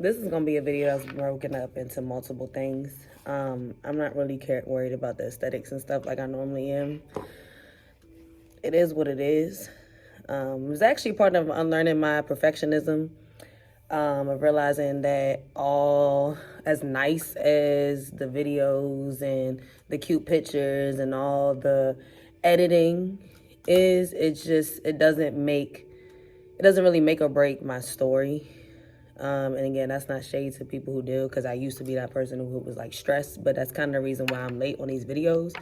This is gonna be a video that's broken up into multiple things. I'm not really worried about the aesthetics and stuff like I normally am. It is what it is. It was actually part of unlearning my perfectionism, of realizing that all as nice as the videos and the cute pictures and all the editing is, it doesn't really make or break my story. And again, that's not shade to people who do, because I used to be that person who was like stressed, but that's kind of the reason why I'm late on these videos.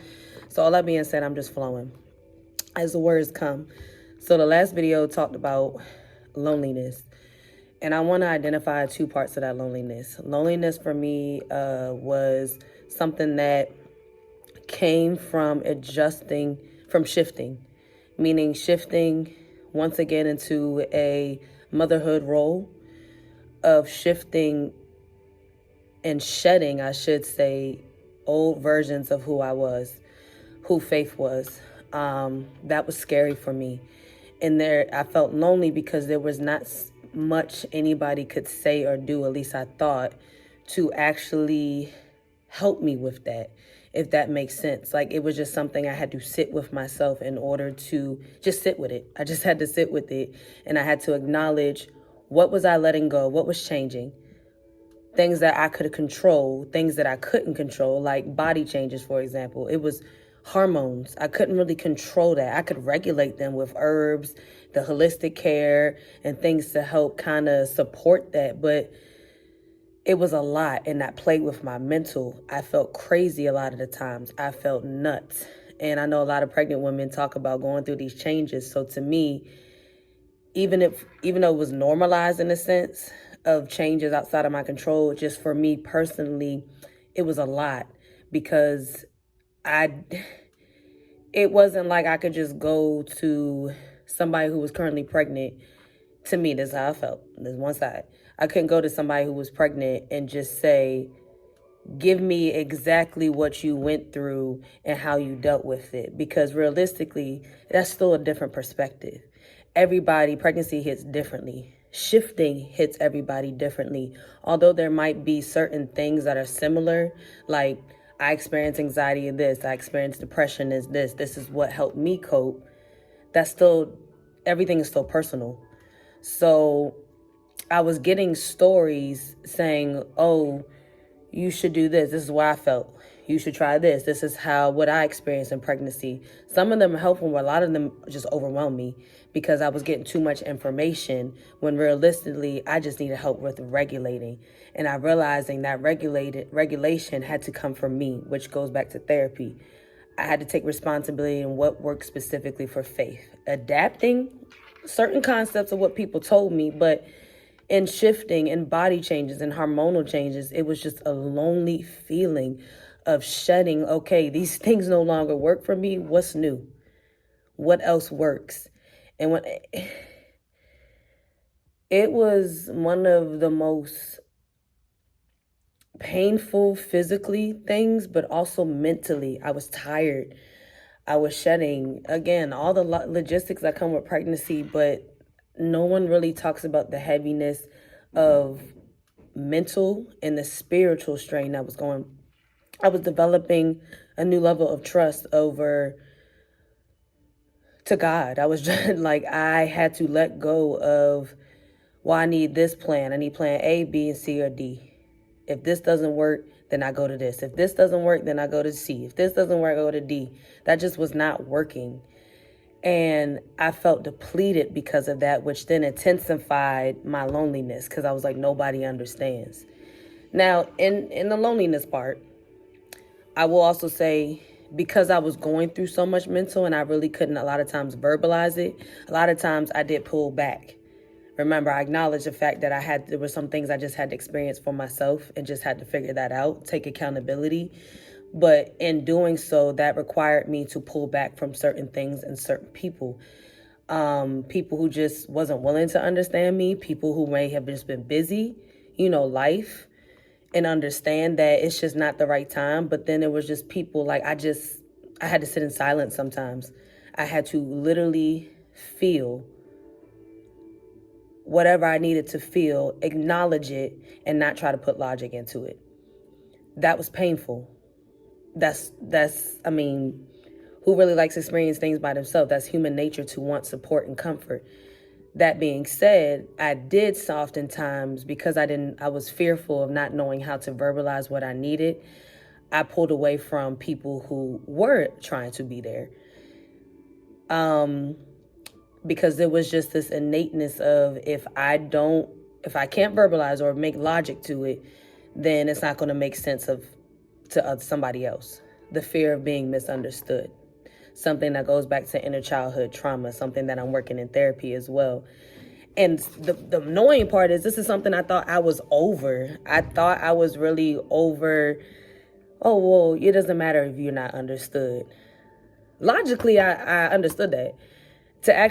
So all that being said, I'm just flowing as the words come. So the last video talked about loneliness, and I want to identify two parts of that loneliness. Loneliness for me was something that came from shifting, meaning shifting once again into a motherhood role, of shifting and shedding, I should say, old versions of who I was, who Faith was. That was scary for me. And there, I felt lonely because there was not much anybody could say or do, at least I thought, to actually help me with that, if that makes sense. Like, it was just something I had to sit with myself in order to just sit with it. I just had to sit with it, and I had to acknowledge, what was I letting go? What was changing? Things that I could control, things that I couldn't control, like body changes, for example. It was hormones. I couldn't really control that. I could regulate them with herbs, the holistic care, and things to help kind of support that. But it was a lot, and that played with my mental. I felt crazy a lot of the times. I felt nuts. And I know a lot of pregnant women talk about going through these changes. So to me, even though it was normalized in a sense of changes outside of my control, just for me personally, it was a lot, because I it wasn't like I could just go to somebody who was currently pregnant. To me, this is how I felt. There's one side. I couldn't go to somebody who was pregnant and just say, give me exactly what you went through and how you dealt with it, because realistically, that's still a different perspective. Everybody, pregnancy hits differently. Shifting hits everybody differently. Although there might be certain things that are similar, like I experienced anxiety in this, I experienced depression is this is what helped me cope. That's still, everything is still personal. So I was getting stories saying, oh, you should do this. This is why I felt. You should try this. This is what I experienced in pregnancy. Some of them are helpful, but a lot of them just overwhelmed me, because I was getting too much information when realistically I just needed help with regulating. And I realizing that regulation had to come from me, which goes back to therapy. I had to take responsibility in what worked specifically for Faith, adapting certain concepts of what people told me, but in shifting and body changes and hormonal changes, it was just a lonely feeling of shedding. Okay, these things no longer work for me. What's new? What else works? And when it was one of the most painful physically things, but also mentally, I was tired. I was shedding, again, all the logistics that come with pregnancy, but no one really talks about the heaviness of mental and the spiritual strain that was going. I was developing a new level of trust over to God. I was just like, I had to let go of, well, I need this plan. I need plan A, B, and C, or D. If this doesn't work, then I go to this. If this doesn't work, then I go to C. If this doesn't work, I go to D. That just was not working. And I felt depleted because of that, which then intensified my loneliness, because I was like, nobody understands. Now, in the loneliness part, I will also say, because I was going through so much mental and I really couldn't a lot of times verbalize it, a lot of times I did pull back. Remember, I acknowledged the fact that there were some things I just had to experience for myself and just had to figure that out, take accountability. But in doing so, that required me to pull back from certain things and certain people. People who just wasn't willing to understand me, people who may have just been busy, life, and understand that it's just not the right time. But then there was just people like, I had to sit in silence sometimes. I had to literally feel whatever I needed to feel, acknowledge it, and not try to put logic into it. That was painful. I mean, who really likes to experience things by themselves? That's human nature, to want support and comfort. That being said, I did oftentimes, because I was fearful of not knowing how to verbalize what I needed. I pulled away from people who were trying to be there. Because there was just this innateness of, if I can't verbalize or make logic to it, then it's not going to make sense to somebody else. The fear of being misunderstood. Something that goes back to inner childhood trauma, something that I'm working in therapy as well. And the annoying part is, this is something I thought I was over. I thought I was really over, oh, well, it doesn't matter if you're not understood. Logically, I understood that. To actually